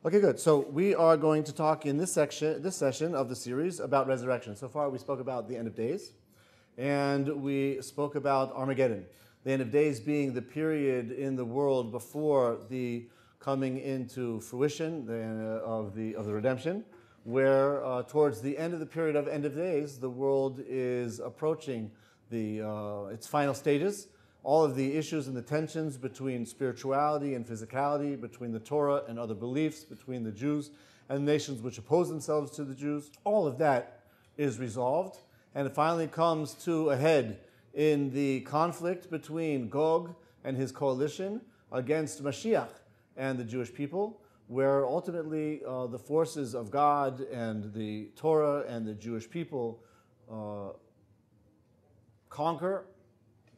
Okay, good. So we are going to talk in this session of the series about resurrection. So far we spoke about the end of days, and we spoke about Armageddon. The end of days being the period in the world before the coming into fruition of the redemption, where towards the end of the period of end of days, the world is approaching its final stages. All of the issues and the tensions between spirituality and physicality, between the Torah and other beliefs, between the Jews and the nations which oppose themselves to the Jews, all of that is resolved, and it finally comes to a head in the conflict between Gog and his coalition against Mashiach and the Jewish people, where ultimately the forces of God and the Torah and the Jewish people conquer.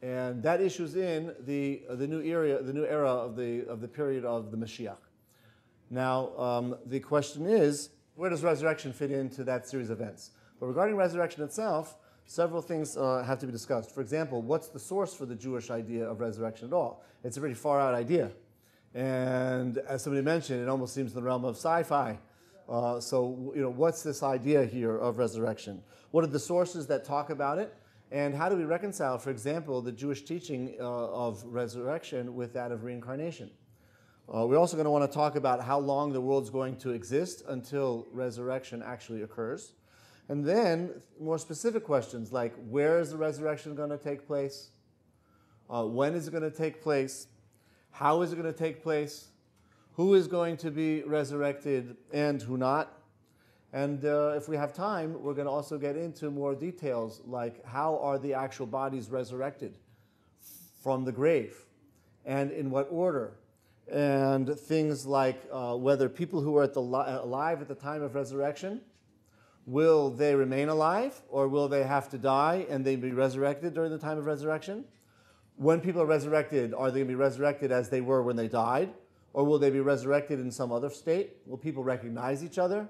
And that issues in the new era of the period of the Mashiach. Now, the question is, where does resurrection fit into that series of events? But regarding resurrection itself, several things have to be discussed. For example, what's the source for the Jewish idea of resurrection at all? It's a pretty far-out idea. And as somebody mentioned, it almost seems in the realm of sci-fi. So, what's this idea here of resurrection? What are the sources that talk about it? And how do we reconcile, for example, the Jewish teaching of resurrection with that of reincarnation? We're also going to want to talk about how long the world's going to exist until resurrection actually occurs. And then more specific questions like, where is the resurrection going to take place? When is it going to take place? How is it going to take place? Who is going to be resurrected and who not? And if we have time, we're going to also get into more details, like how are the actual bodies resurrected from the grave, and in what order, and things like whether people who are alive at the time of resurrection, will they remain alive, or will they have to die and they be resurrected during the time of resurrection? When people are resurrected, are they going to be resurrected as they were when they died, or will they be resurrected in some other state? Will people recognize each other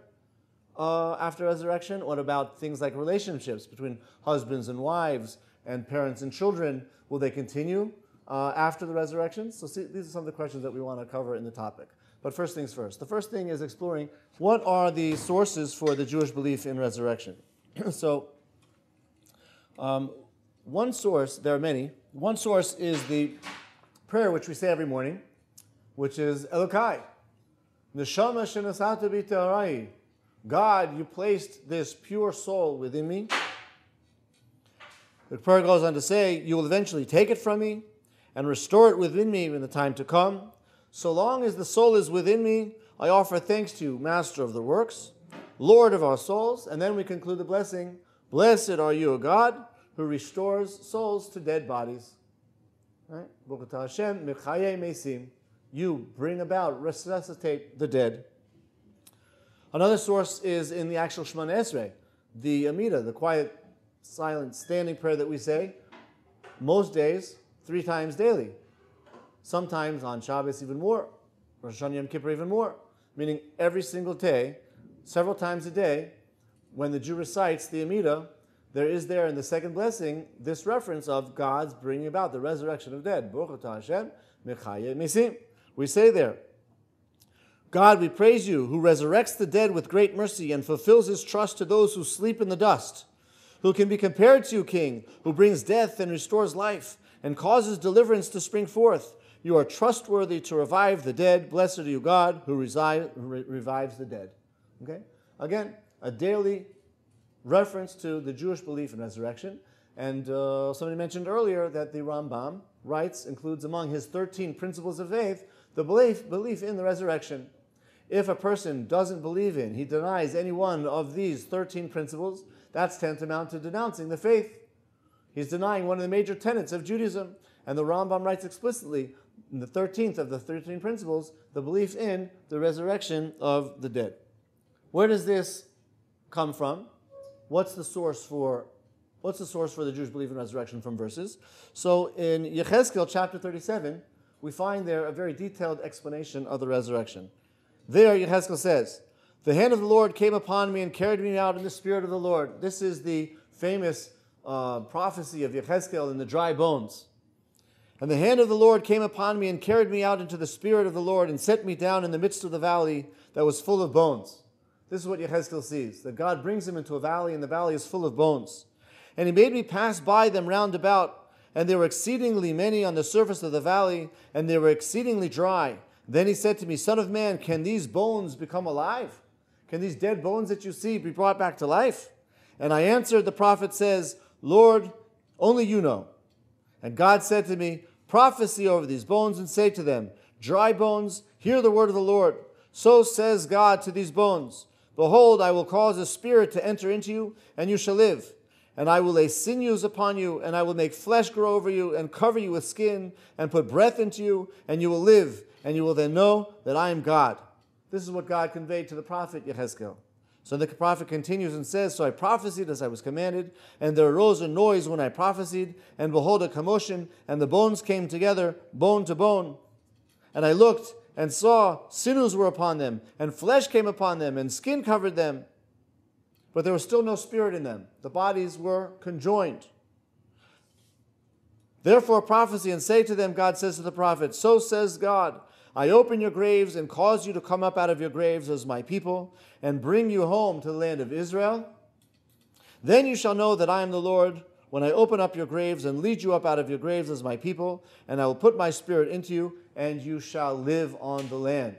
after resurrection? What about things like relationships between husbands and wives and parents and children? Will they continue after the resurrection? So these are some of the questions that we want to cover in the topic. But first things first. The first thing is exploring what are the sources for the Jewish belief in resurrection. So one source, there are many. One source is the prayer which we say every morning, which is Elokai, Neshama shenasata b'te'arai. God, you placed this pure soul within me. The prayer goes on to say, you will eventually take it from me and restore it within me in the time to come. So long as the soul is within me, I offer thanks to you, Master of the works, Lord of our souls. And then we conclude the blessing, blessed are you, O God, who restores souls to dead bodies. Right? You bring about, resuscitate the dead. Another source is in the actual Shemona Esrei, the Amida, the quiet, silent, standing prayer that we say most days, 3 times daily. Sometimes on Shabbos even more, Rosh Hashanah Yom Kippur even more. Meaning every single day, several times a day, when the Jew recites the Amida, there is there in the second blessing this reference of God's bringing about the resurrection of dead. Baruch atah Hashem mechayeh mesim. We say there, God, we praise you, who resurrects the dead with great mercy and fulfills his trust to those who sleep in the dust. Who can be compared to you, King, who brings death and restores life and causes deliverance to spring forth. You are trustworthy to revive the dead. Blessed are you, God, who revives the dead. Okay? Again, a daily reference to the Jewish belief in resurrection. And somebody mentioned earlier that the Rambam includes among his 13 principles of faith the belief in the resurrection. If a person doesn't believe in, he denies any one of these 13 principles, that's tantamount to denouncing the faith. He's denying one of the major tenets of Judaism. And the Rambam writes explicitly in the 13th of the 13 principles, the belief in the resurrection of the dead. Where does this come from? What's the source for the Jewish belief in resurrection from verses? So in Yechezkel chapter 37, we find there a very detailed explanation of the resurrection. There, Yechezkel says, the hand of the Lord came upon me and carried me out in the spirit of the Lord. This is the famous prophecy of Yechezkel in the dry bones. And the hand of the Lord came upon me and carried me out into the spirit of the Lord and set me down in the midst of the valley that was full of bones. This is what Yechezkel sees, that God brings him into a valley, and the valley is full of bones. And he made me pass by them round about, and they were exceedingly many on the surface of the valley, and they were exceedingly dry. Then he said to me, Son of man, can these bones become alive? Can these dead bones that you see be brought back to life? And I answered, the prophet says, Lord, only you know. And God said to me, prophesy over these bones and say to them, dry bones, hear the word of the Lord. So says God to these bones, behold, I will cause a spirit to enter into you, and you shall live. And I will lay sinews upon you, and I will make flesh grow over you, and cover you with skin, and put breath into you, and you will live, and you will then know that I am God. This is what God conveyed to the prophet Yechezkel. So the prophet continues and says, so I prophesied as I was commanded, and there arose a noise when I prophesied, and behold, a commotion, and the bones came together, bone to bone. And I looked and saw sinews were upon them, and flesh came upon them, and skin covered them. But there was still no spirit in them. The bodies were conjoined. Therefore prophesy and say to them, God says to the prophet, so says God, I open your graves and cause you to come up out of your graves as my people, and bring you home to the land of Israel. Then you shall know that I am the Lord, when I open up your graves and lead you up out of your graves as my people, and I will put my spirit into you, and you shall live on the land.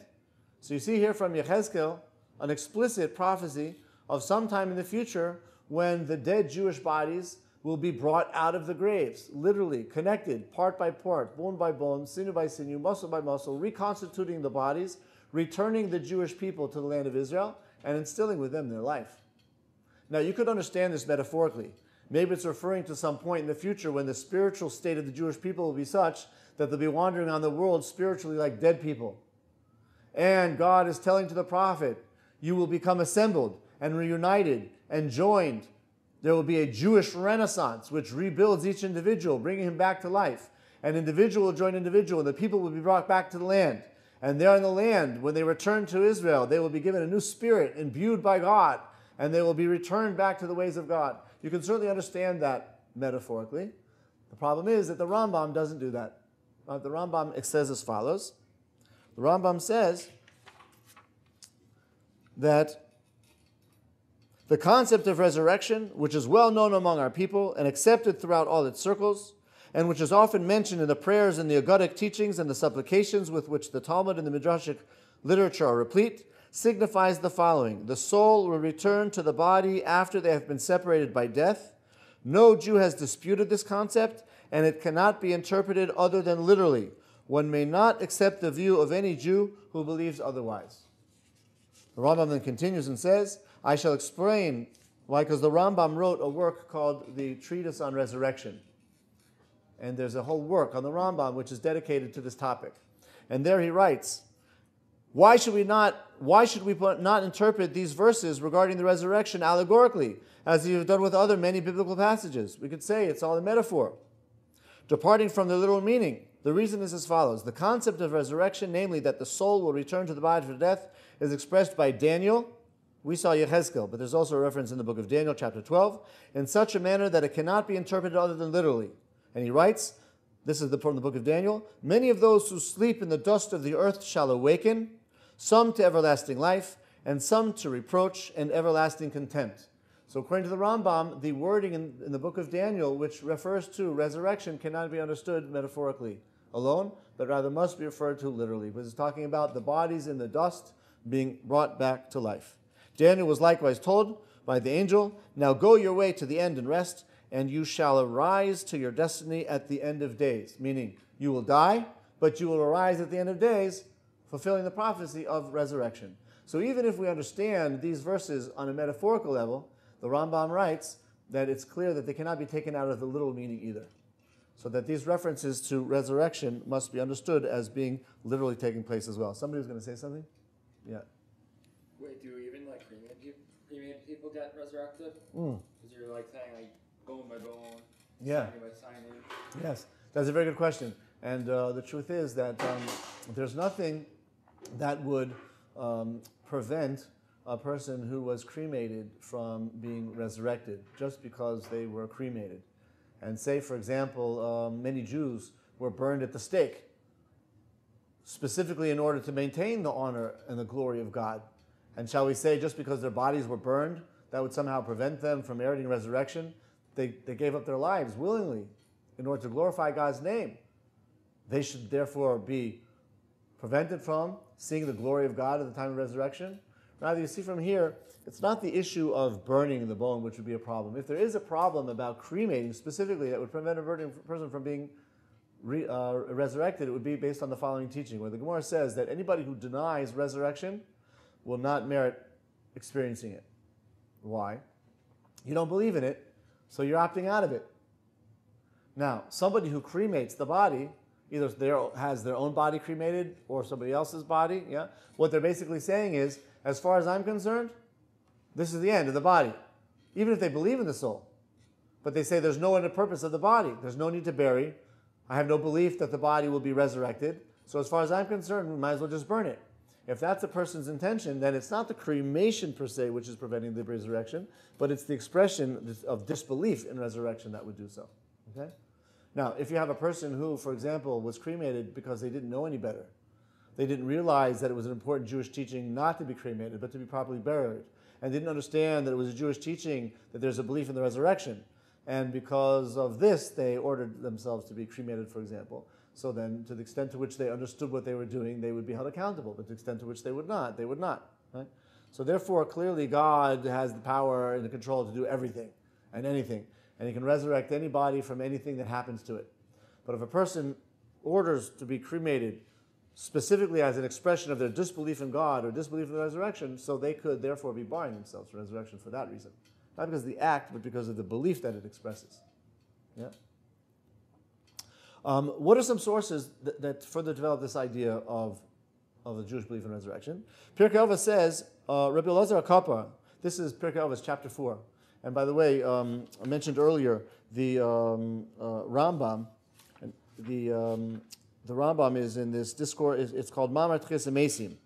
So you see here from Yechezkel an explicit prophecy of sometime in the future when the dead Jewish bodies will be brought out of the graves, literally connected, part by part, bone by bone, sinew by sinew, muscle by muscle, reconstituting the bodies, returning the Jewish people to the land of Israel, and instilling with them their life. Now, you could understand this metaphorically. Maybe it's referring to some point in the future when the spiritual state of the Jewish people will be such that they'll be wandering on the world spiritually like dead people. And God is telling to the prophet, you will become assembled and reunited and joined. There will be a Jewish renaissance which rebuilds each individual, bringing him back to life. An individual will join individual, and the people will be brought back to the land. And there in the land, when they return to Israel, they will be given a new spirit imbued by God, and they will be returned back to the ways of God. You can certainly understand that metaphorically. The problem is that the Rambam doesn't do that. The Rambam says as follows. The Rambam says that the concept of resurrection, which is well known among our people and accepted throughout all its circles, and which is often mentioned in the prayers and the Agadic teachings and the supplications with which the Talmud and the Midrashic literature are replete, signifies the following. The soul will return to the body after they have been separated by death. No Jew has disputed this concept, and it cannot be interpreted other than literally. One may not accept the view of any Jew who believes otherwise. The Rambam then continues and says, I shall explain why, because the Rambam wrote a work called the Treatise on Resurrection. And there's a whole work on the Rambam which is dedicated to this topic. And there he writes, why should we not interpret these verses regarding the resurrection allegorically, as you've done with other many biblical passages? We could say it's all a metaphor, departing from the literal meaning. The reason is as follows. The concept of resurrection, namely that the soul will return to the body for death, is expressed by Daniel. We saw Yechezkel, but there's also a reference in the book of Daniel, chapter 12, in such a manner that it cannot be interpreted other than literally. And he writes, this is from the book of Daniel, many of those who sleep in the dust of the earth shall awaken, some to everlasting life, and some to reproach and everlasting contempt. So according to the Rambam, the wording in the book of Daniel, which refers to resurrection, cannot be understood metaphorically alone, but rather must be referred to literally, because it's talking about the bodies in the dust being brought back to life. Daniel was likewise told by the angel, now go your way to the end and rest, and you shall arise to your destiny at the end of days. Meaning, you will die, but you will arise at the end of days, fulfilling the prophecy of resurrection. So even if we understand these verses on a metaphorical level, the Rambam writes that it's clear that they cannot be taken out of the literal meaning either. So that these references to resurrection must be understood as being literally taking place as well. Somebody was going to say something? Yeah. Wait, do even like cremated people get resurrected? Because you're like saying like bone by bone, yeah, signing by signing. Yes, that's a very good question. And the truth is that there's nothing that would prevent a person who was cremated from being resurrected just because they were cremated. And say, for example, many Jews were burned at the stake, specifically in order to maintain the honor and the glory of God. And shall we say, just because their bodies were burned, that would somehow prevent them from meriting resurrection? They gave up their lives willingly in order to glorify God's name. They should therefore be prevented from seeing the glory of God at the time of resurrection. Rather, you see from here, it's not the issue of burning the bone which would be a problem. If there is a problem about cremating specifically that would prevent a person from being resurrected, it would be based on the following teaching, where the Gemara says that anybody who denies resurrection will not merit experiencing it. Why? You don't believe in it, so you're opting out of it. Now, somebody who cremates the body, either has their own body cremated or somebody else's body, yeah? What they're basically saying is, as far as I'm concerned, this is the end of the body, even if they believe in the soul. But they say there's no other purpose of the body. There's no need to bury. I have no belief that the body will be resurrected. So as far as I'm concerned, we might as well just burn it. If that's a person's intention, then it's not the cremation per se which is preventing the resurrection, but it's the expression of disbelief in resurrection that would do so. Okay? Now, if you have a person who, for example, was cremated because they didn't know any better, they didn't realize that it was an important Jewish teaching not to be cremated, but to be properly buried, and didn't understand that it was a Jewish teaching that there's a belief in the resurrection, and because of this, they ordered themselves to be cremated, for example. So then, to the extent to which they understood what they were doing, they would be held accountable, but to the extent to which they would not, they would not. Right? So therefore, clearly, God has the power and the control to do everything and anything, and He can resurrect any body from anything that happens to it. But if a person orders to be cremated specifically as an expression of their disbelief in God or disbelief in the resurrection, so they could therefore be barring themselves from resurrection for that reason. Not because of the act, but because of the belief that it expresses. Yeah. What are some sources that further develop this idea of the Jewish belief in resurrection? Prt3 says, Rabbi Elazar HaKapar, this is Prt3 chapter 4. And by the way, I mentioned earlier the Rambam. The Rambam is in this discourse, it's called Prt3 Mesim.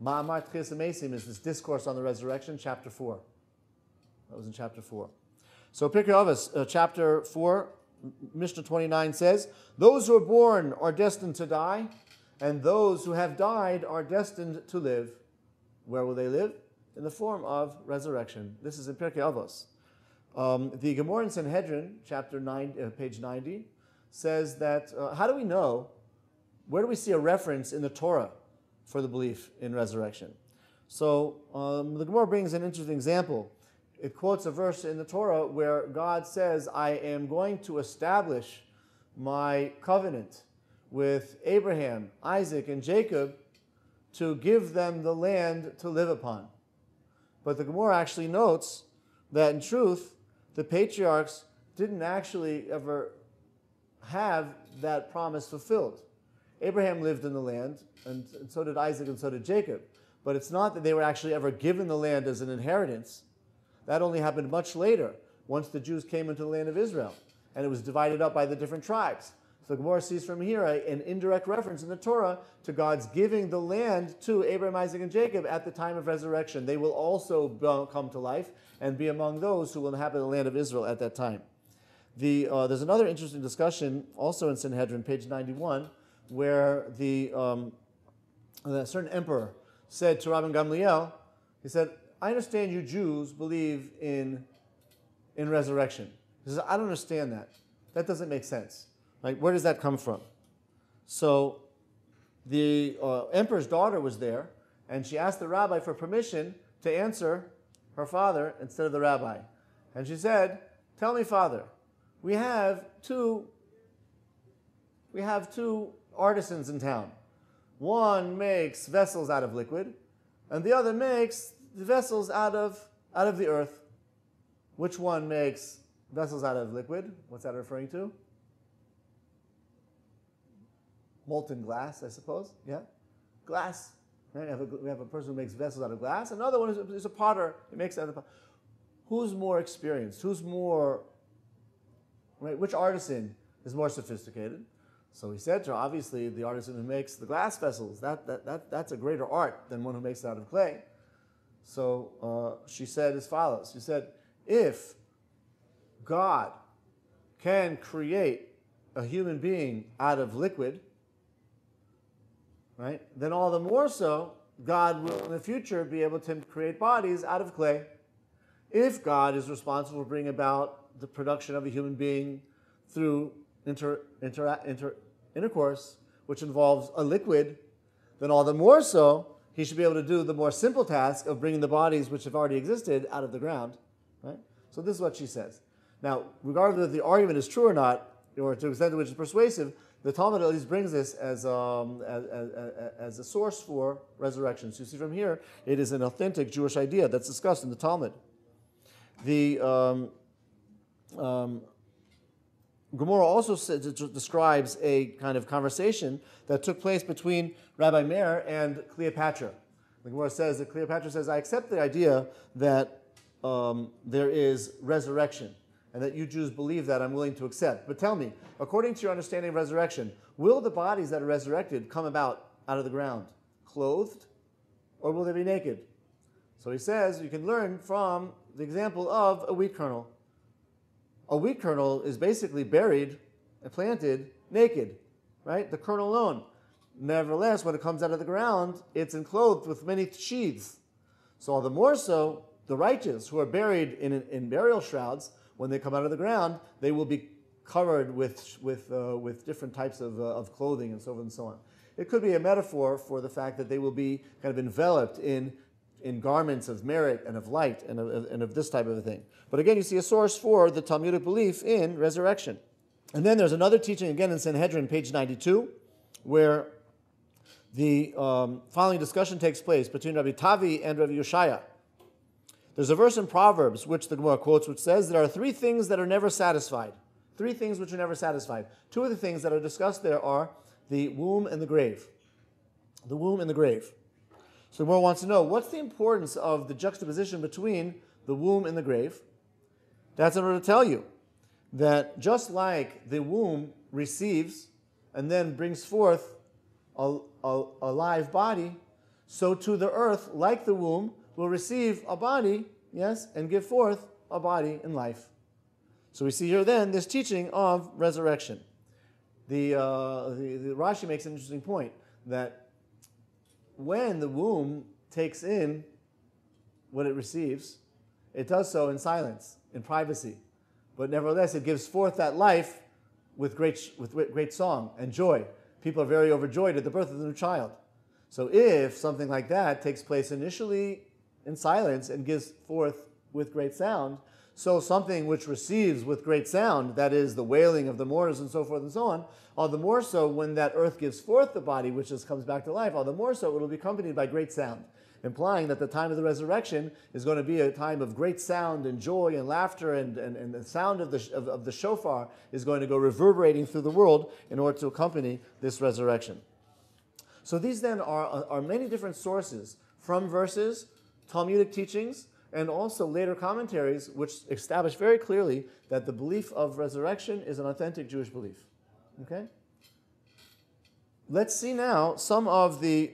Prt3 Mesim is this discourse on the resurrection, chapter 4. That was in chapter 4. So Prt3 chapter 4, Mishnah 29 says, those who are born are destined to die, and those who have died are destined to live. Where will they live? In the form of resurrection. This is in Prt3. The Gemara in Sanhedrin, chapter 9, page 90, says that, how do we know, where do we see a reference in the Torah for the belief in resurrection? So the Gemara brings an interesting example. It quotes a verse in the Torah where God says, I am going to establish my covenant with Abraham, Isaac, and Jacob to give them the land to live upon. But the Gemara actually notes that in truth, the patriarchs didn't actually ever have that promise fulfilled. Abraham lived in the land, and so did Isaac, and so did Jacob. But it's not that they were actually ever given the land as an inheritance. That only happened much later, once the Jews came into the land of Israel, and it was divided up by the different tribes. So the Gemara sees from here an indirect reference in the Torah to God's giving the land to Abraham, Isaac, and Jacob at the time of resurrection. They will also come to life and be among those who will inhabit the land of Israel at that time. There's another interesting discussion also in Sanhedrin, page 91, where a certain emperor said to Rabbi Gamliel, he said, I understand you Jews believe in resurrection. He says, I don't understand that. That doesn't make sense. Like, where does that come from? So the emperor's daughter was there, and she asked the rabbi for permission to answer her father instead of the rabbi. And she said, tell me, father, we have two artisans in town. One makes vessels out of liquid, and the other makes the vessels out of the earth. Which one makes vessels out of liquid? What's that referring to? Molten glass, I suppose. Yeah? Glass. Right? We have a person who makes vessels out of glass. Another one is a potter. He makes out of. Who's more experienced? Who's more... Right? Which artisan is more sophisticated? So he said to her, obviously, the artisan who makes the glass vessels, that's a greater art than one who makes it out of clay. So she said as follows. She said, if God can create a human being out of liquid, right, then all the more so God will in the future be able to create bodies out of clay. If God is responsible for bringing about the production of a human being through intercourse, which involves a liquid, then all the more so he should be able to do the more simple task of bringing the bodies which have already existed out of the ground. Right? So this is what she says. Now, regardless if the argument is true or not, or to the extent to which it's persuasive, the Talmud at least brings this as a source for resurrection. So you see from here, it is an authentic Jewish idea that's discussed in the Talmud. The Gemara also describes a kind of conversation that took place between Rabbi Meir and Cleopatra. The Gemara says that Cleopatra says, I accept the idea that there is resurrection, and that you Jews believe that. I'm willing to accept. But tell me, according to your understanding of resurrection, will the bodies that are resurrected come out of the ground clothed, or will they be naked? So he says you can learn from the example of a wheat kernel. A wheat kernel is basically buried and planted naked, right? The kernel alone. Nevertheless, when it comes out of the ground, it's enclosed with many sheaths. So all the more so, the righteous who are buried in burial shrouds, when they come out of the ground, they will be covered with different types of clothing and so forth and so on. It could be a metaphor for the fact that they will be kind of enveloped in garments of merit and of light and of this type of a thing. But again, you see a source for the Talmudic belief in resurrection. And then there's another teaching, again in Sanhedrin, page 92, where the following discussion takes place between Rabbi Tavi and Rabbi Yoshaya. There's a verse in Proverbs, which the Gemara quotes, which says there are three things that are never satisfied. Three things which are never satisfied. Two of the things that are discussed there are the womb and the grave. The womb and the grave. So the Gemara wants to know, what's the importance of the juxtaposition between the womb and the grave? That's in order to tell you that just like the womb receives and then brings forth a live body, so too the earth, like the womb, will receive a body, yes, and give forth a body in life. So we see here then this teaching of resurrection. The Rashi makes an interesting point that when the womb takes in what it receives, it does so in silence, in privacy. But nevertheless, it gives forth that life with great song and joy. People are very overjoyed at the birth of the new child. So if something like that takes place initially in silence and gives forth with great sound, so something which receives with great sound, that is the wailing of the mourners and so forth and so on, all the more so when that earth gives forth the body which just comes back to life, all the more so it will be accompanied by great sound, implying that the time of the resurrection is going to be a time of great sound and joy and laughter, and the sound of the shofar is going to go reverberating through the world in order to accompany this resurrection. So these then are many different sources from verses, Talmudic teachings, and also later commentaries which establish very clearly that the belief of resurrection is an authentic Jewish belief. Okay? Let's see now some of the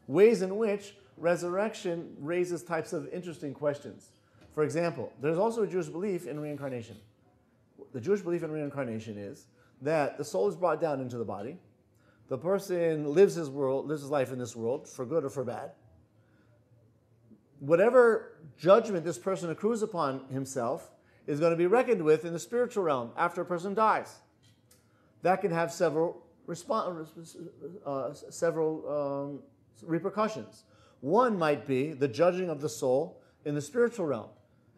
ways in which resurrection raises types of interesting questions. For example, there's also a Jewish belief in reincarnation. The Jewish belief in reincarnation is that the soul is brought down into the body. The person lives his life in this world, for good or for bad. Whatever judgment this person accrues upon himself is going to be reckoned with in the spiritual realm after a person dies. That can have several repercussions. One might be the judging of the soul in the spiritual realm,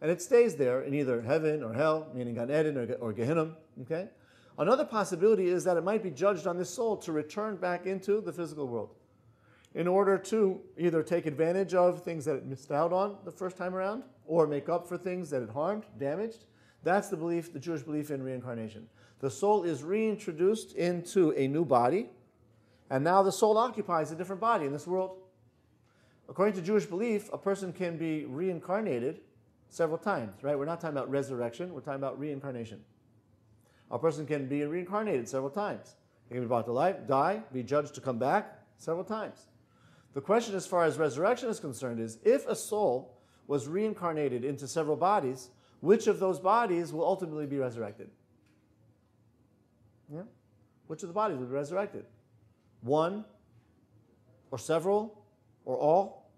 and it stays there in either heaven or hell, meaning Gan Eden or Gehinnom. Okay? Another possibility is that it might be judged on this soul to return back into the physical world, in order to either take advantage of things that it missed out on the first time around, or make up for things that it harmed, damaged. That's the belief, the Jewish belief in reincarnation. The soul is reintroduced into a new body, and now the soul occupies a different body in this world. According to Jewish belief, a person can be reincarnated several times, right? We're not talking about resurrection, we're talking about reincarnation. A person can be reincarnated several times. He can be brought to life, die, be judged to come back several times. The question as far as resurrection is concerned is, if a soul was reincarnated into several bodies, which of those bodies will ultimately be resurrected? Yeah? Which of the bodies will be resurrected? One, or several, or all?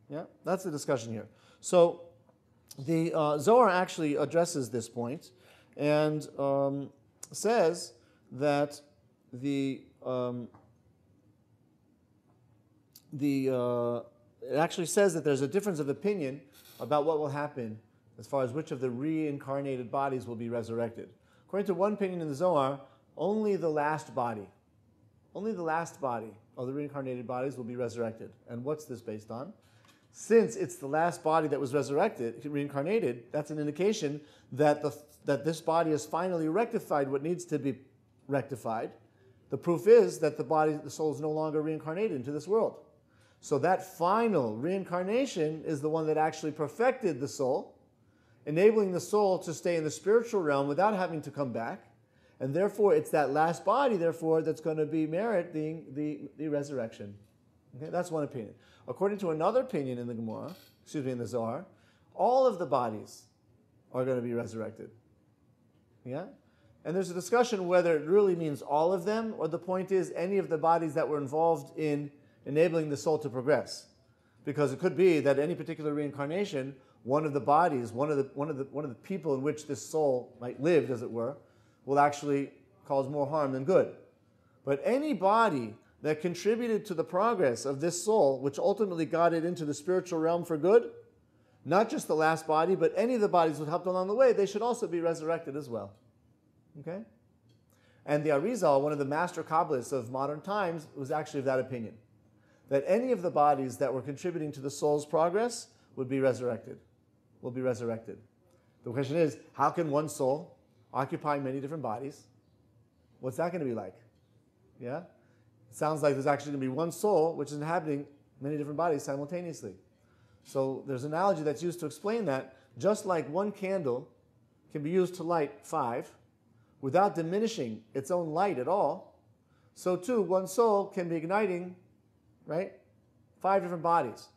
Yeah, that's the discussion here. So the Zohar actually addresses this point and says that it actually says that there's a difference of opinion about what will happen as far as which of the reincarnated bodies will be resurrected. According to one opinion in the Zohar, only the last body of the reincarnated bodies will be resurrected. And what's this based on? Since it's the last body that was reincarnated, that's an indication that that this body has finally rectified what needs to be rectified. The proof is that the soul is no longer reincarnated into this world. So that final reincarnation is the one that actually perfected the soul, enabling the soul to stay in the spiritual realm without having to come back. And therefore, it's that last body, therefore, that's going to be meriting the resurrection. Okay, that's one opinion. According to another opinion in the Gemara, in the Zohar, all of the bodies are going to be resurrected. Yeah? And there's a discussion whether it really means all of them, or the point is any of the bodies that were involved in enabling the soul to progress. Because it could be that any particular reincarnation, one of the bodies, one of the people in which this soul lived, as it were, will actually cause more harm than good. But any body that contributed to the progress of this soul, which ultimately got it into the spiritual realm for good, not just the last body, but any of the bodies that helped along the way, they should also be resurrected as well. Okay? And the Arizal, one of the master Kabbalists of modern times, was actually of that opinion, that any of the bodies that were contributing to the soul's progress would be resurrected, will be resurrected. The question is, how can one soul occupy many different bodies? What's that going to be like? Yeah? It sounds like there's actually going to be one soul which is inhabiting many different bodies simultaneously. So there's an analogy that's used to explain that. Just like one candle can be used to light 5 without diminishing its own light at all, so too one soul can be igniting, right, 5 different bodies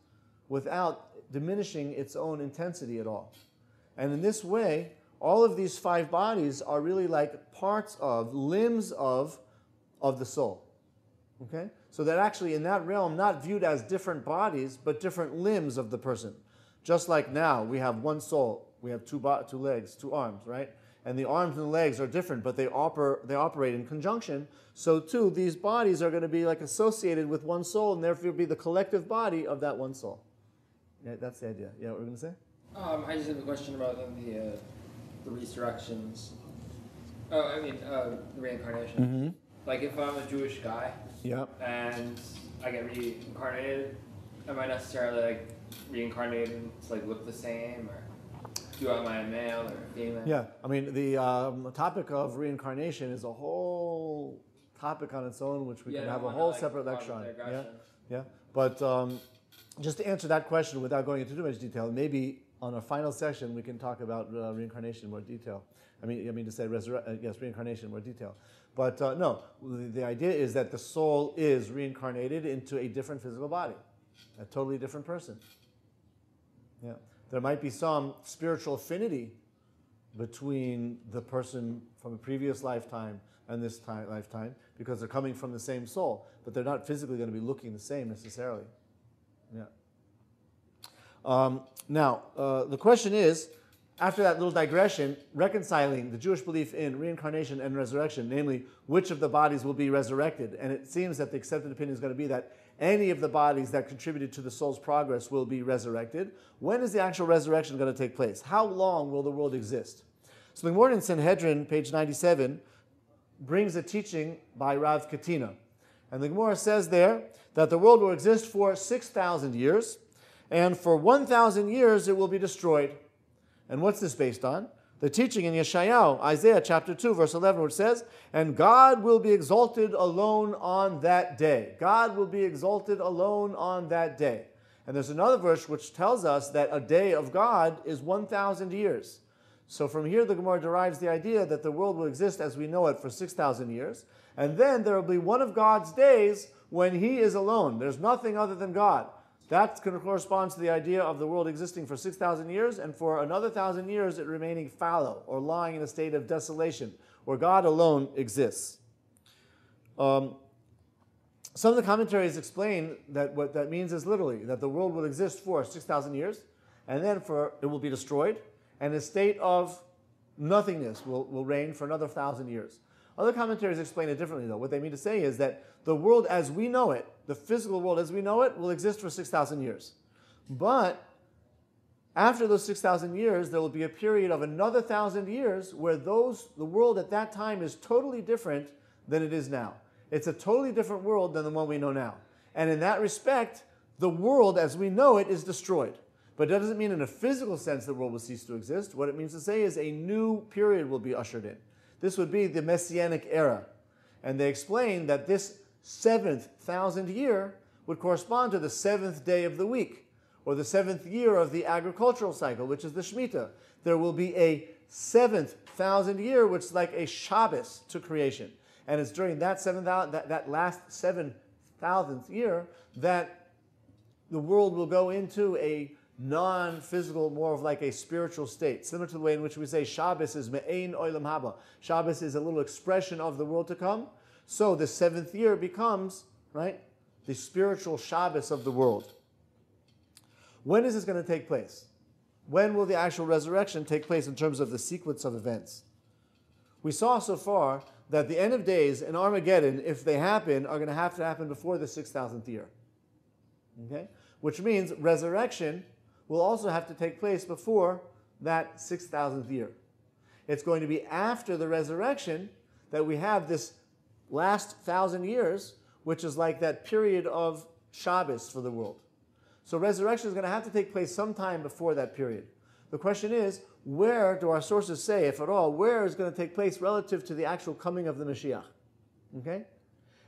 without diminishing its own intensity at all. And in this way, all of these 5 bodies are really like parts of, limbs of the soul. Okay? So that actually in that realm, not viewed as different bodies, but different limbs of the person. Just like now, we have one soul, we have 2 legs, 2 arms, right? And the arms and the legs are different, but they operate in conjunction. So too, these bodies are going to be like associated with one soul, and therefore be the collective body of that one soul. Yeah, that's the idea. Yeah, what were you going to say? I just have a question about the resurrections. The reincarnation. Mm-hmm. Like if I'm a Jewish guy, and I get reincarnated, am I necessarily reincarnated to look the same, or do I am a male or a female? Yeah, I mean the topic of reincarnation is a whole topic on its own, which we can have a whole separate lecture on. Yeah. But just to answer that question without going into too much detail, maybe on our final session we can talk about reincarnation in more detail. Reincarnation in more detail. But no, the idea is that the soul is reincarnated into a different physical body, a totally different person. Yeah, there might be some spiritual affinity between the person from a previous lifetime and this lifetime because they're coming from the same soul, but they're not physically going to be looking the same necessarily. Yeah. Now, the question is, after that little digression, reconciling the Jewish belief in reincarnation and resurrection, namely, which of the bodies will be resurrected. And it seems that the accepted opinion is going to be that any of the bodies that contributed to the soul's progress will be resurrected. When is the actual resurrection going to take place? How long will the world exist? So the Gemara in Sanhedrin, page 97, brings a teaching by Rav Katina. And the Gemara says there that the world will exist for 6,000 years, and for 1,000 years it will be destroyed. And what's this based on? The teaching in Yeshayahu, Isaiah chapter 2, verse 11, which says, and God will be exalted alone on that day. God will be exalted alone on that day. And there's another verse which tells us that a day of God is 1,000 years. So from here the Gemara derives the idea that the world will exist as we know it for 6,000 years. And then there will be one of God's days when He is alone. There's nothing other than God. That corresponds to the idea of the world existing for 6,000 years, and for another 1,000 years it remaining fallow or lying in a state of desolation, where God alone exists. Some of the commentaries explain that what that means is literally that the world will exist for 6,000 years, and then it will be destroyed, and a state of nothingness will reign for another 1,000 years. Other commentaries explain it differently, though. What they mean to say is that the world as we know it, the physical world as we know it, will exist for 6,000 years. But after those 6,000 years, there will be a period of another 1,000 years where the world at that time is totally different than it is now. It's a totally different world than the one we know now. And in that respect, the world as we know it is destroyed. But that doesn't mean in a physical sense the world will cease to exist. What it means to say is a new period will be ushered in. This would be the Messianic era. And they explain that this 7,000 year would correspond to the 7th day of the week, or the 7th year of the agricultural cycle, which is the Shemitah. There will be a 7,000 year, which is like a Shabbos to creation. And it's during that last 7,000th year that the world will go into a non-physical, more of like a spiritual state, similar to the way in which we say Shabbos is me'ein olam haba. Shabbos is a little expression of the world to come. So the 7th year becomes, right, the spiritual Shabbos of the world. When is this going to take place? When will the actual resurrection take place in terms of the sequence of events? We saw so far that the end of days and Armageddon, if they happen, are going to happen before the 6,000th year. Okay? Which means resurrection will also have to take place before that 6,000th year. It's going to be after the resurrection that we have this last 1,000 years, which is like that period of Shabbos for the world. So resurrection is going to have to take place sometime before that period. The question is, where do our sources say, if at all, where is going to take place relative to the actual coming of the Mashiach? Okay?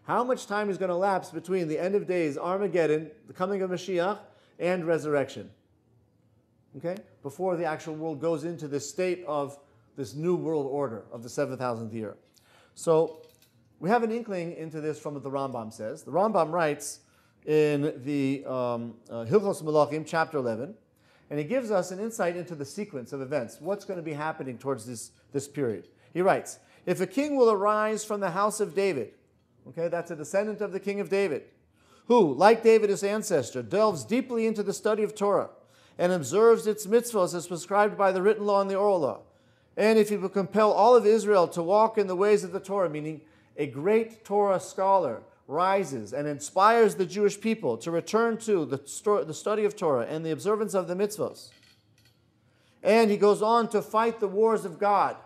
How much time is going to lapse between the end of days, Armageddon, the coming of Mashiach, and resurrection? Okay? Before the actual world goes into this state of this new world order of the 7,000th year. So we have an inkling into this from what the Rambam says. The Rambam writes in the Hilchos Melachim, chapter 11, and he gives us an insight into the sequence of events, what's going to be happening towards this period. He writes, if a king will arise from the house of David, okay, that's a descendant of the king of David, who, like David his ancestor, delves deeply into the study of Torah and observes its mitzvahs as prescribed by the written law and the oral law. And if he will compel all of Israel to walk in the ways of the Torah, meaning a great Torah scholar rises and inspires the Jewish people to return to the study of Torah and the observance of the mitzvahs. And he goes on to fight the wars of God,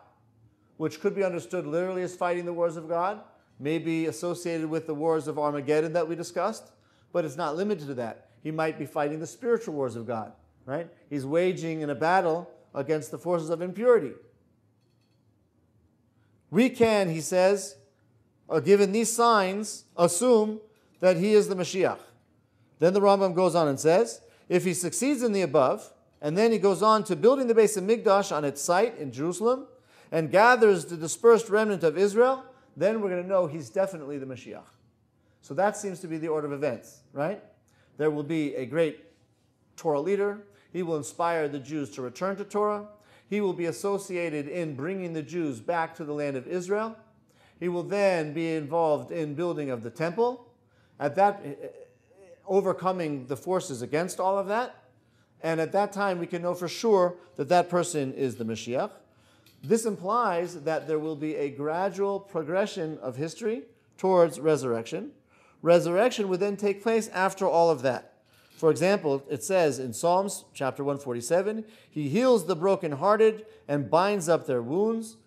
which could be understood literally as fighting the wars of God, maybe associated with the wars of Armageddon that we discussed, but it's not limited to that. He might be fighting the spiritual wars of God, right? He's waging in a battle against the forces of impurity. We can, he says, given these signs, assume that he is the Mashiach. Then the Rambam goes on and says, if he succeeds in the above, and then he goes on to building the Beis HaMikdash on its site in Jerusalem, and gathers the dispersed remnant of Israel, then we're going to know he's definitely the Mashiach. So that seems to be the order of events, right? There will be a great Torah leader. He will inspire the Jews to return to Torah. He will be associated in bringing the Jews back to the land of Israel. He will then be involved in building of the temple, overcoming the forces against all of that. And at that time, we can know for sure that that person is the Mashiach. This implies that there will be a gradual progression of history towards resurrection. Resurrection would then take place after all of that. For example, it says in Psalms chapter 147, he heals the brokenhearted and binds up their wounds.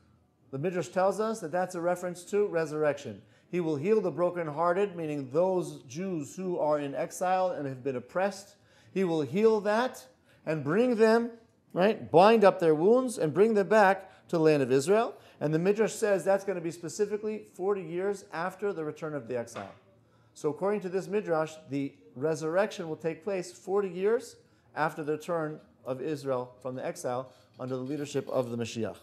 The Midrash tells us that that's a reference to resurrection. He will heal the brokenhearted, meaning those Jews who are in exile and have been oppressed. He will heal that and bring them, right, bind up their wounds and bring them back to the land of Israel. And the Midrash says that's going to be specifically 40 years after the return of the exile. So according to this Midrash, the resurrection will take place 40 years after the return of Israel from the exile under the leadership of the Mashiach.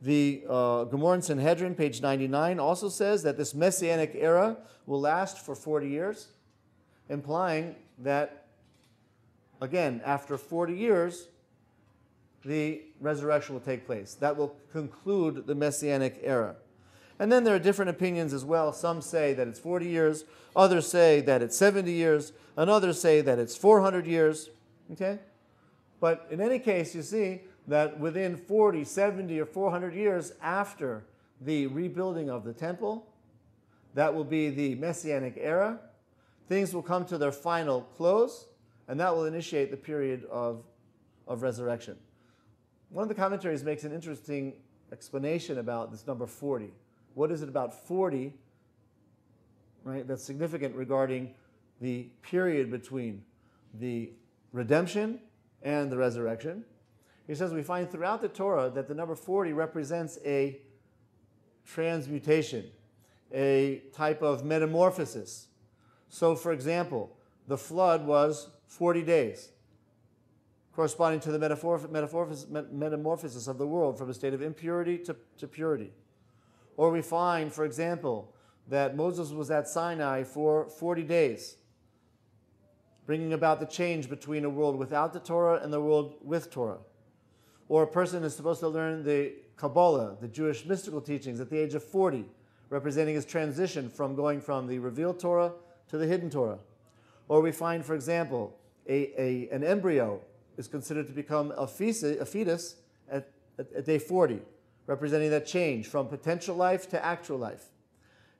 The Gemara in Sanhedrin, page 99, also says that this Messianic era will last for 40 years, implying that, again, after 40 years, the resurrection will take place. That will conclude the Messianic era. And then there are different opinions as well. Some say that it's 40 years, others say that it's 70 years, and others say that it's 400 years. Okay? But in any case, you see that within 40, 70, or 400 years after the rebuilding of the temple, that will be the Messianic era. Things will come to their final close, and that will initiate the period of resurrection. One of the commentaries makes an interesting explanation about this number 40. What is it about 40, right, that's significant regarding the period between the redemption and the resurrection? He says we find throughout the Torah that the number 40 represents a transmutation, a type of metamorphosis. So, for example, the flood was 40 days, corresponding to the metamorphosis of the world from a state of impurity to purity. Or we find, for example, that Moses was at Sinai for 40 days, bringing about the change between a world without the Torah and the world with Torah. Or a person is supposed to learn the Kabbalah, the Jewish mystical teachings, at the age of 40, representing his transition from going from the revealed Torah to the hidden Torah. Or we find, for example, an embryo is considered to become a fetus at day 40, representing that change from potential life to actual life.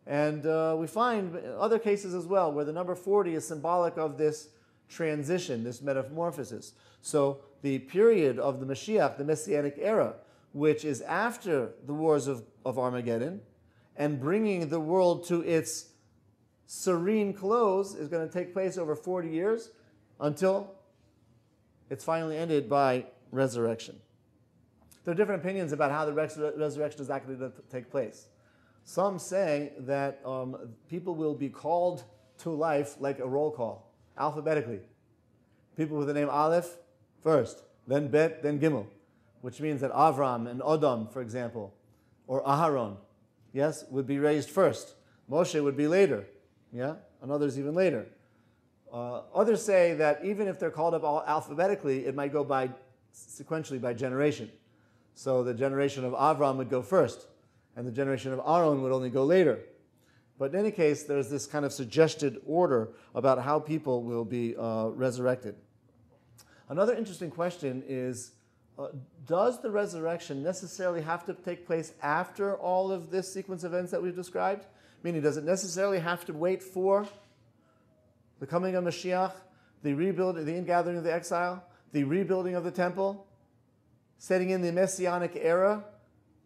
And we find other cases as well where the number 40 is symbolic of this transition, this metamorphosis. So the period of the Mashiach, the Messianic era, which is after the wars of Armageddon and bringing the world to its serene close, is going to take place over 40 years until it's finally ended by resurrection. There are different opinions about how the resurrection is actually going to take place. Some say that people will be called to life like a roll call, alphabetically. People with the name Aleph first, then Bet, then Gimel, which means that Avram and Adam, for example, or Aharon, yes, would be raised first. Moshe would be later, yeah, and others even later. Others say that even if they're called up all alphabetically, it might go by sequentially by generation. So the generation of Avram would go first, and the generation of Aaron would only go later. But in any case, there's this kind of suggested order about how people will be resurrected. Another interesting question is, does the resurrection necessarily have to take place after all of this sequence of events that we've described? Meaning, does it necessarily have to wait for the coming of Mashiach, the rebuilding, the ingathering of the exile, the rebuilding of the temple, setting in the Messianic era,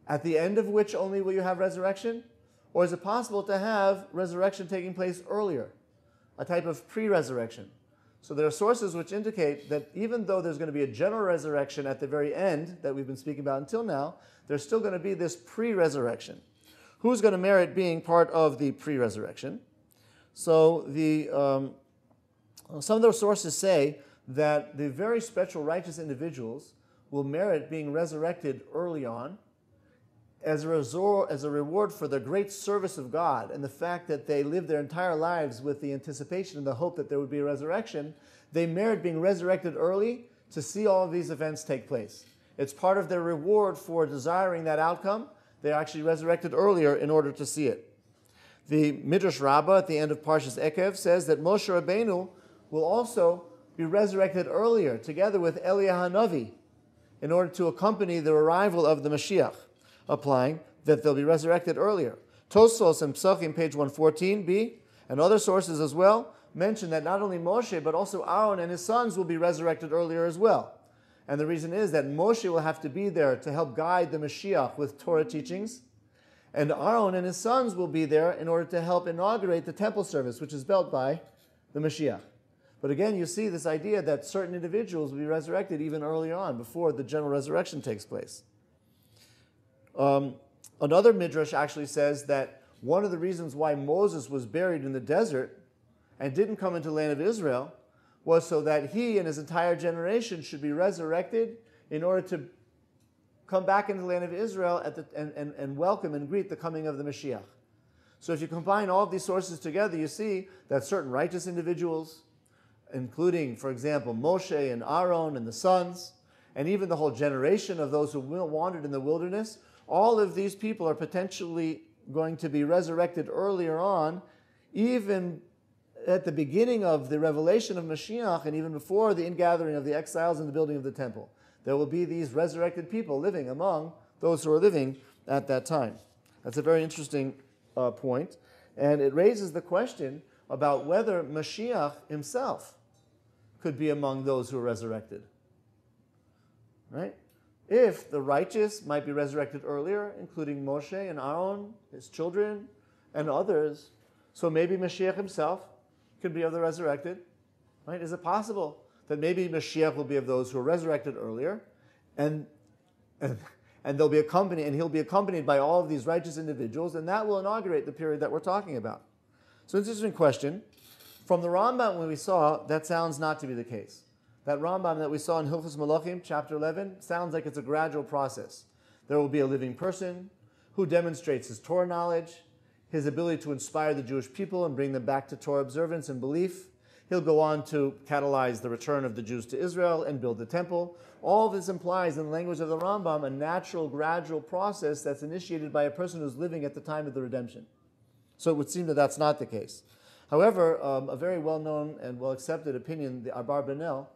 at the end of which only will you have resurrection? Or is it possible to have resurrection taking place earlier, a type of pre-resurrection? So there are sources which indicate that even though there's going to be a general resurrection at the very end that we've been speaking about until now, there's still going to be this pre-resurrection. Who's going to merit being part of the pre-resurrection? So some of those sources say that the very special righteous individuals will merit being resurrected early on as a reward for their great service of God and the fact that they lived their entire lives with the anticipation and the hope that there would be a resurrection. They merit being resurrected early to see all of these events take place. It's part of their reward for desiring that outcome. They're actually resurrected earlier in order to see it. The Midrash Rabbah at the end of Parshas Ekev says that Moshe Rabbeinu will also be resurrected earlier together with Eliyahu Hanavi in order to accompany the arrival of the Mashiach, applying that they'll be resurrected earlier. Tosfos and Psachim, page 114b, and other sources as well, mention that not only Moshe, but also Aaron and his sons will be resurrected earlier as well. And the reason is that Moshe will have to be there to help guide the Mashiach with Torah teachings, and Aaron and his sons will be there in order to help inaugurate the temple service, which is built by the Mashiach. But again, you see this idea that certain individuals will be resurrected even earlier on, before the general resurrection takes place. Another midrash actually says that one of the reasons why Moses was buried in the desert and didn't come into the land of Israel was so that he and his entire generation should be resurrected in order to come back into the land of Israel and welcome and greet the coming of the Mashiach. So if you combine all of these sources together, you see that certain righteous individuals, including, for example, Moshe and Aaron and the sons, and even the whole generation of those who wandered in the wilderness, all of these people are potentially going to be resurrected earlier on, even at the beginning of the revelation of Mashiach and even before the ingathering of the exiles and the building of the temple. There will be these resurrected people living among those who are living at that time. That's a very interesting point, and it raises the question about whether Mashiach himself could be among those who are resurrected. Right? If the righteous might be resurrected earlier, including Moshe and Aaron, his children, and others, so maybe Mashiach himself could be of the resurrected. Right? Is it possible that maybe Mashiach will be of those who are resurrected earlier, and they'll be accompanied, and he'll be accompanied by all of these righteous individuals, and that will inaugurate the period that we're talking about? So it's an interesting question. From the Rambam, when we saw, that sounds not to be the case. That Rambam that we saw in Hilchos Malachim, chapter 11, sounds like it's a gradual process. There will be a living person who demonstrates his Torah knowledge, his ability to inspire the Jewish people and bring them back to Torah observance and belief. He'll go on to catalyze the return of the Jews to Israel and build the temple. All this implies, in the language of the Rambam, a natural, gradual process that's initiated by a person who's living at the time of the redemption. So it would seem that that's not the case. However, a very well-known and well-accepted opinion, the Arbar Benel,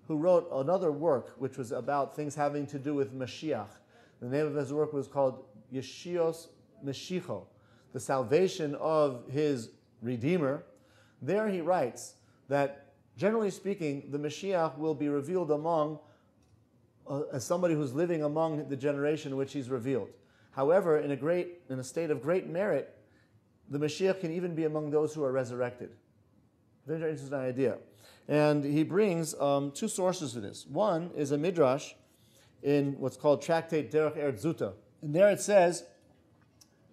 who wrote another work which was about things having to do with Mashiach. The name of his work was called Yeshios Mashicho, the salvation of his Redeemer. There he writes that, generally speaking, the Mashiach will be revealed among, as somebody who's living among the generation in which he's revealed. However, in a state of great merit, the Mashiach can even be among those who are resurrected. Very interesting idea. And he brings two sources for this. One is a midrash in what's called Tractate Derech Eretz Zuta. And there it says,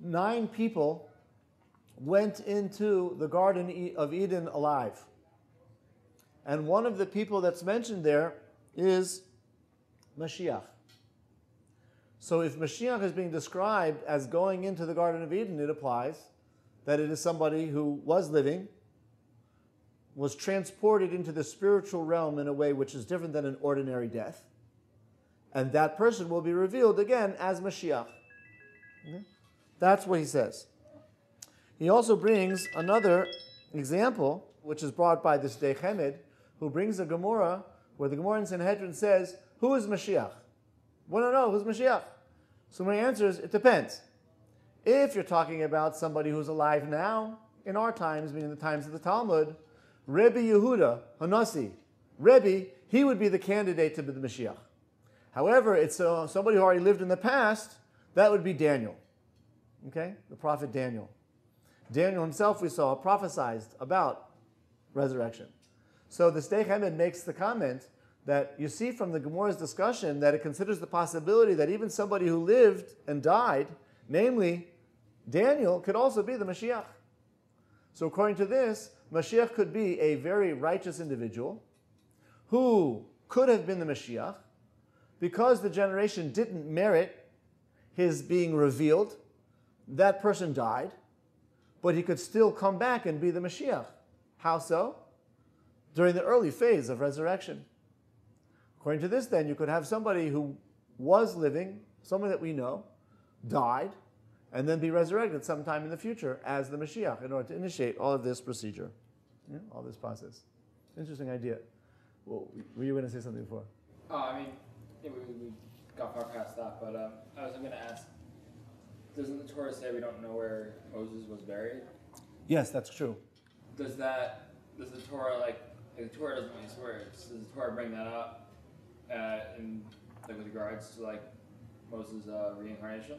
9 people went into the Garden of Eden alive. And one of the people that's mentioned there is Mashiach. So if Mashiach is being described as going into the Garden of Eden, it applies that it is somebody who was living, was transported into the spiritual realm in a way which is different than an ordinary death, and that person will be revealed again as Mashiach. Okay? That's what he says. He also brings another example, which is brought by this Dei Chemed, who brings a Gemara, where the Gemara in Sanhedrin says, who is Mashiach? We don't know, who's Mashiach? So my answer is, it depends. If you're talking about somebody who's alive now, in our times, meaning the times of the Talmud, Rabbi Yehuda Hanasi, Rabbi, he would be the candidate to be the Mashiach. However, it's somebody who already lived in the past, that would be Daniel. Okay? The prophet Daniel. Daniel himself, we saw, prophesied about resurrection. So the Dei Chemed makes the comment that you see from the Gemara's discussion that it considers the possibility that even somebody who lived and died, namely Daniel, could also be the Mashiach. So according to this, Mashiach could be a very righteous individual who could have been the Mashiach because the generation didn't merit his being revealed. That person died, but he could still come back and be the Mashiach. How so? During the early phase of resurrection. According to this, then, you could have somebody who was living, someone that we know, died, and then be resurrected sometime in the future as the Mashiach in order to initiate all of this procedure, all this process. Interesting idea. Well, were you going to say something before? Oh, I mean, we got far past that, but I was going to ask, doesn't the Torah say we don't know where Moses was buried? Yes, that's true. Does the Torah, the Torah doesn't use words, does the Torah bring that up with regards to Moses' reincarnation?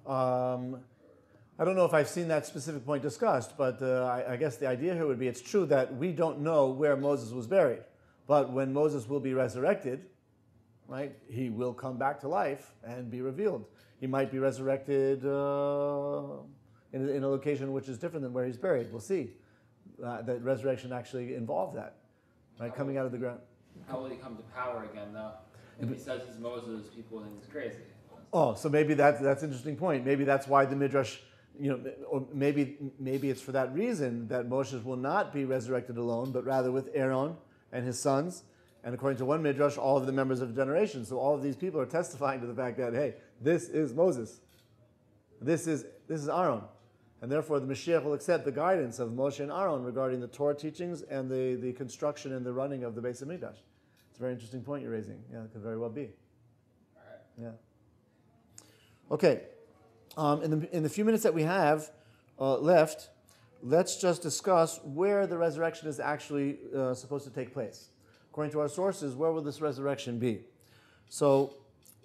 I don't know if I've seen that specific point discussed, but I guess the idea here would be it's true that we don't know where Moses was buried. But when Moses will be resurrected, right, he will come back to life and be revealed. He might be resurrected in a location which is different than where he's buried. We'll see. That resurrection actually involved that, right, coming out of the ground. How will he come to power again, though? If he says he's Moses, people think he's crazy. Oh, so maybe that's an interesting point. Maybe that's why the Midrash, or maybe it's for that reason that Moses will not be resurrected alone, but rather with Aaron and his sons, And according to one midrash, all of the members of the generation. So all of these people are testifying to the fact that, hey, this is Moses. This is Aaron. And therefore the Mashiach will accept the guidance of Moshe and Aaron regarding the Torah teachings and the construction and the running of the Beis Hamikdash. It's a very interesting point you're raising. Yeah, it could very well be. Yeah. Okay. In the few minutes that we have left, let's just discuss where the resurrection is actually supposed to take place. According to our sources, where will this resurrection be? So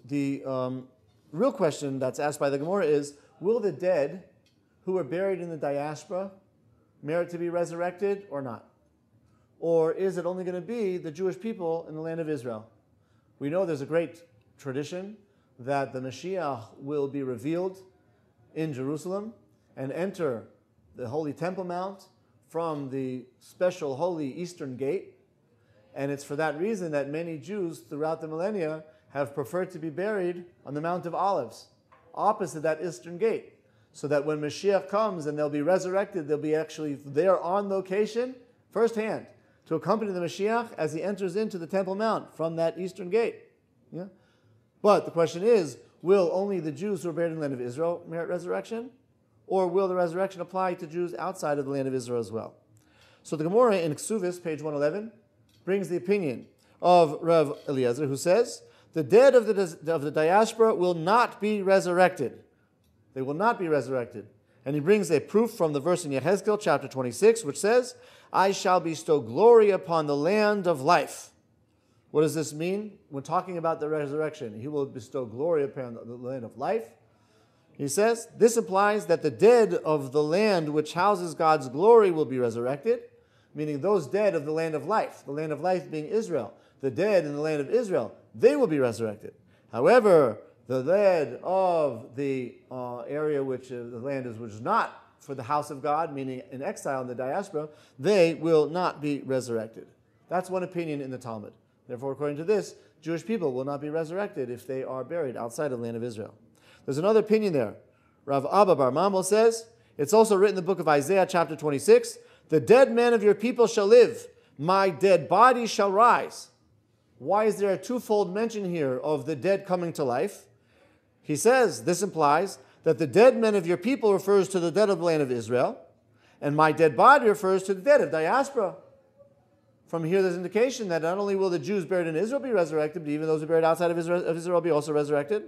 the real question that's asked by the Gemara is, will the dead who are buried in the diaspora merit to be resurrected or not? Or is it only going to be the Jewish people in the land of Israel? We know there's a great tradition that the Mashiach will be revealed in Jerusalem and enter the Holy Temple Mount from the special holy Eastern Gate. And it's for that reason that many Jews throughout the millennia have preferred to be buried on the Mount of Olives, opposite that Eastern Gate, so that when Mashiach comes and they'll be resurrected, they'll be actually there on location, firsthand, to accompany the Mashiach as he enters into the Temple Mount from that Eastern Gate. Yeah? But the question is, will only the Jews who are buried in the land of Israel merit resurrection? Or will the resurrection apply to Jews outside of the land of Israel as well? So the Gemara in Ksuvis, page 111, brings the opinion of Rav Eliezer, who says, the dead of the diaspora will not be resurrected. They will not be resurrected. And he brings a proof from the verse in Yehezkel, chapter 26, which says, I shall bestow glory upon the land of life. What does this mean? When talking about the resurrection, he will bestow glory upon the land of life. He says, this implies that the dead of the land which houses God's glory will be resurrected, meaning those dead of the land of life being Israel, the dead in the land of Israel, they will be resurrected. However, the dead of the area which the land is which is not for the house of God, meaning in exile in the diaspora, they will not be resurrected. That's one opinion in the Talmud. Therefore, according to this, Jewish people will not be resurrected if they are buried outside of the land of Israel. There's another opinion there. Rav Abba Bar Mamel says, it's also written in the book of Isaiah, chapter 26, the dead men of your people shall live, my dead body shall rise. Why is there a twofold mention here of the dead coming to life? He says, this implies that the dead men of your people refers to the dead of the land of Israel, and my dead body refers to the dead of diaspora. From here, there's indication that not only will the Jews buried in Israel be resurrected, but even those who are buried outside of Israel will be also resurrected.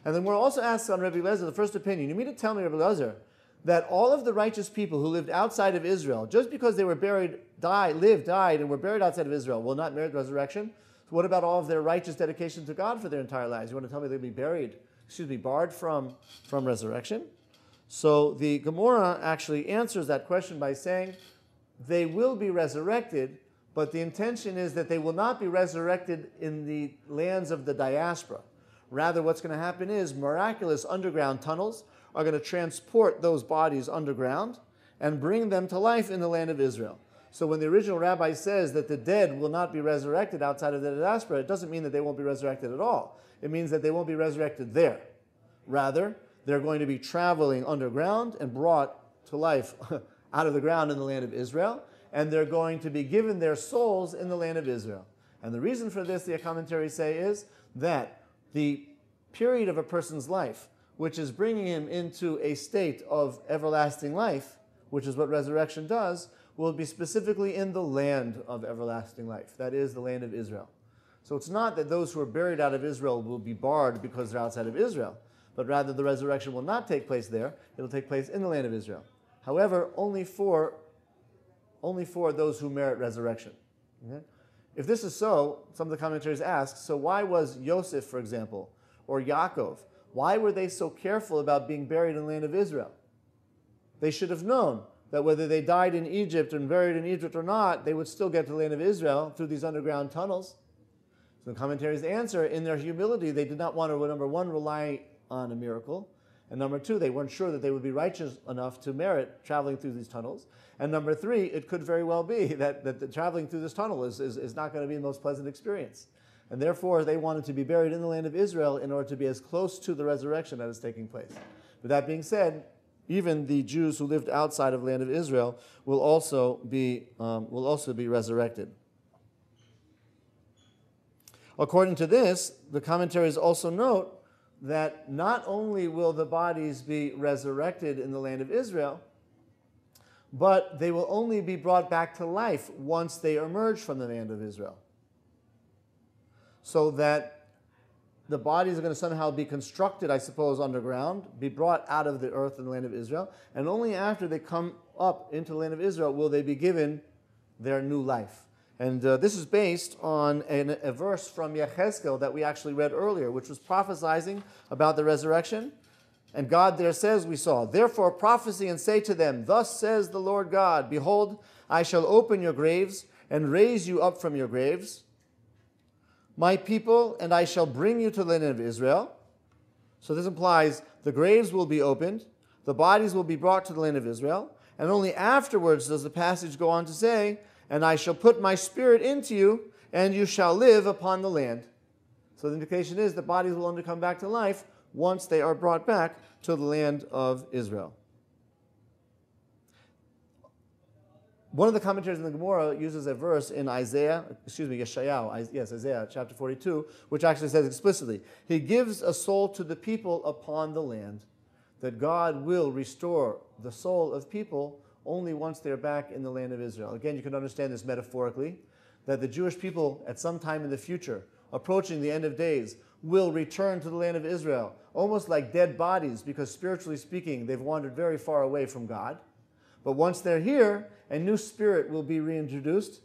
And then we're also asked on Rabbi Eliezer, the first opinion, you mean to tell me, Rabbi Eliezer, that all of the righteous people who lived outside of Israel, just because they were died, and were buried outside of Israel, will not merit resurrection? So what about all of their righteous dedication to God for their entire lives? You want to tell me they'll be barred from resurrection? So the Gemara actually answers that question by saying they will be resurrected, but the intention is that they will not be resurrected in the lands of the diaspora. Rather, what's going to happen is miraculous underground tunnels are going to transport those bodies underground and bring them to life in the land of Israel. So when the original rabbi says that the dead will not be resurrected outside of the diaspora, it doesn't mean that they won't be resurrected at all. It means that they won't be resurrected there. Rather, they're going to be traveling underground and brought to life out of the ground in the land of Israel, and they're going to be given their souls in the land of Israel. And the reason for this, the commentaries say, is that the period of a person's life, which is bringing him into a state of everlasting life, which is what resurrection does, will be specifically in the land of everlasting life. That is the land of Israel. So it's not that those who are buried out of Israel will be barred because they're outside of Israel, but rather the resurrection will not take place there. It will take place in the land of Israel. However, only for those who merit resurrection. Okay? If this is so, some of the commentators ask, so why was Yosef, for example, or Yaakov, why were they so careful about being buried in the land of Israel? They should have known that whether they died in Egypt and buried in Egypt or not, they would still get to the land of Israel through these underground tunnels. So the commentaries answer, in their humility, they did not want to, number one, rely on a miracle, and number two, they weren't sure that they would be righteous enough to merit traveling through these tunnels. And number three, it could very well be that the traveling through this tunnel is not going to be the most pleasant experience. And therefore, they wanted to be buried in the land of Israel in order to be as close to the resurrection that is taking place. With that being said, even the Jews who lived outside of the land of Israel will also be resurrected. According to this, the commentaries also note that not only will the bodies be resurrected in the land of Israel, but they will only be brought back to life once they emerge from the land of Israel. So that the bodies are going to somehow be constructed, I suppose, underground, be brought out of the earth in the land of Israel, and only after they come up into the land of Israel will they be given their new life. And this is based on a verse from Yechezkel that we actually read earlier, which was prophesying about the resurrection. And God there says, we saw, "Therefore prophesy and say to them, Thus says the Lord God, Behold, I shall open your graves and raise you up from your graves, my people, and I shall bring you to the land of Israel." So this implies the graves will be opened, the bodies will be brought to the land of Israel, and only afterwards does the passage go on to say, "And I shall put my spirit into you, and you shall live upon the land." So the indication is the bodies will only come back to life once they are brought back to the land of Israel. One of the commentators in the Gemara uses a verse in Isaiah chapter 42, which actually says explicitly, He gives a soul to the people upon the land, that God will restore the soul of people only once they're back in the land of Israel. Again, you can understand this metaphorically, that the Jewish people at some time in the future, approaching the end of days, will return to the land of Israel, almost like dead bodies, because spiritually speaking, they've wandered very far away from God. But once they're here, a new spirit will be reintroduced,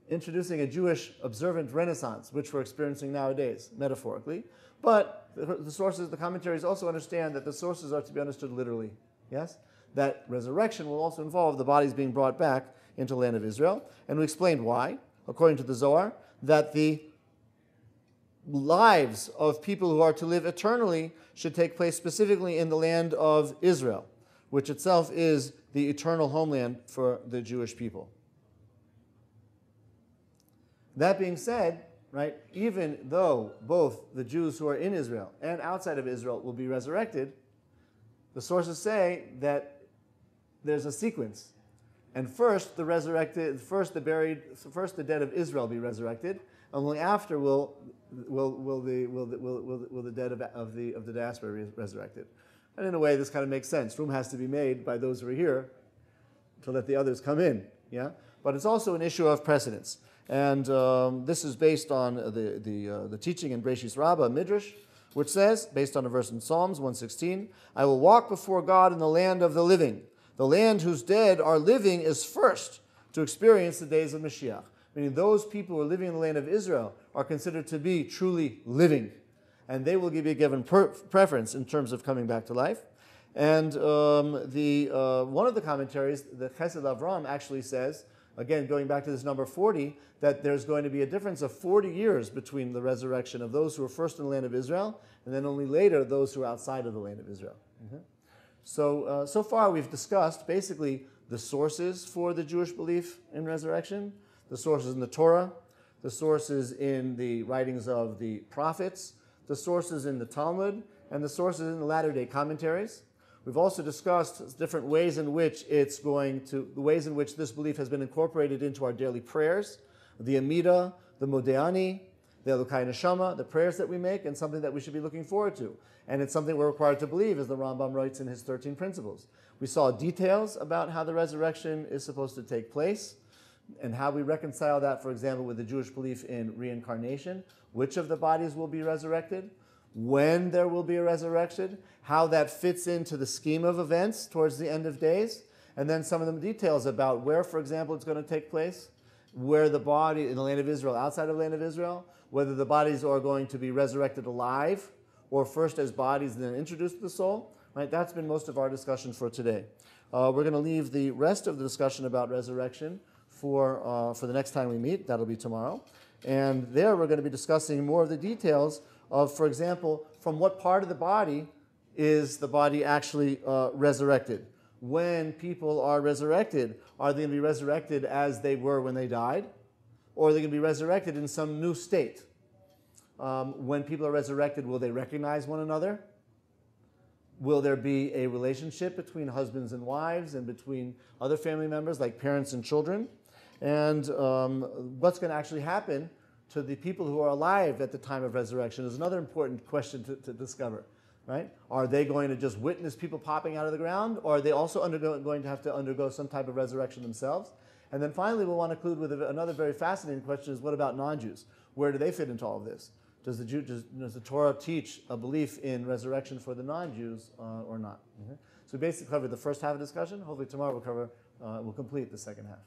introducing a Jewish observant renaissance, which we're experiencing nowadays, metaphorically. But the sources, the commentaries also understand that the sources are to be understood literally. Yes? That resurrection will also involve the bodies being brought back into the land of Israel. And we explained why, according to the Zohar, that the lives of people who are to live eternally should take place specifically in the land of Israel, which itself is the eternal homeland for the Jewish people. That being said, right, even though both the Jews who are in Israel and outside of Israel will be resurrected, the sources say that there's a sequence. And first the dead of Israel be resurrected, and only after will the dead of the diaspora be resurrected. And in a way, this kind of makes sense. Room has to be made by those who are here to let the others come in. Yeah, but it's also an issue of precedence, and this is based on the teaching in Breshis Rabbah Midrash, which says, based on a verse in Psalms 116, "I will walk before God in the land of the living. The land whose dead are living is first to experience the days of Mashiach." Meaning those people who are living in the land of Israel are considered to be truly living, and they will be given preference in terms of coming back to life. And one of the commentaries, the Chesed Avram, actually says, again going back to this number 40, that there's going to be a difference of 40 years between the resurrection of those who are first in the land of Israel, and then only later those who are outside of the land of Israel. So far we've discussed basically the sources for the Jewish belief in resurrection, the sources in the Torah, the sources in the writings of the prophets, the sources in the Talmud, and the sources in the latter-day commentaries. We've also discussed different ways in which this belief has been incorporated into our daily prayers, the Amida, the Modéani, the Elokai Neshama, the prayers that we make, and something that we should be looking forward to. And it's something we're required to believe, as the Rambam writes in his 13 principles. We saw details about how the resurrection is supposed to take place, and how we reconcile that, for example, with the Jewish belief in reincarnation, which of the bodies will be resurrected, when there will be a resurrection, how that fits into the scheme of events towards the end of days, and then some of the details about where, for example, it's going to take place, where the body in the land of Israel, outside of the land of Israel, whether the bodies are going to be resurrected alive, or first as bodies and then introduced to the soul. Right? That's been most of our discussion for today. We're going to leave the rest of the discussion about resurrection for the next time we meet. That'll be tomorrow. And there we're going to be discussing more of the details of, for example, from what part of the body is the body actually resurrected. When people are resurrected, are they going to be resurrected as they were when they died? Or are they going to be resurrected in some new state? When people are resurrected, will they recognize one another? Will there be a relationship between husbands and wives and between other family members like parents and children? And what's going to actually happen to the people who are alive at the time of resurrection is another important question to discover, right? Are they going to just witness people popping out of the ground, or are they also going to have to undergo some type of resurrection themselves? And then finally, we'll want to conclude with another very fascinating question: is what about non-Jews? Where do they fit into all of this? Does the Torah teach a belief in resurrection for the non-Jews or not? So we basically covered the first half of the discussion. Hopefully tomorrow we'll complete the second half.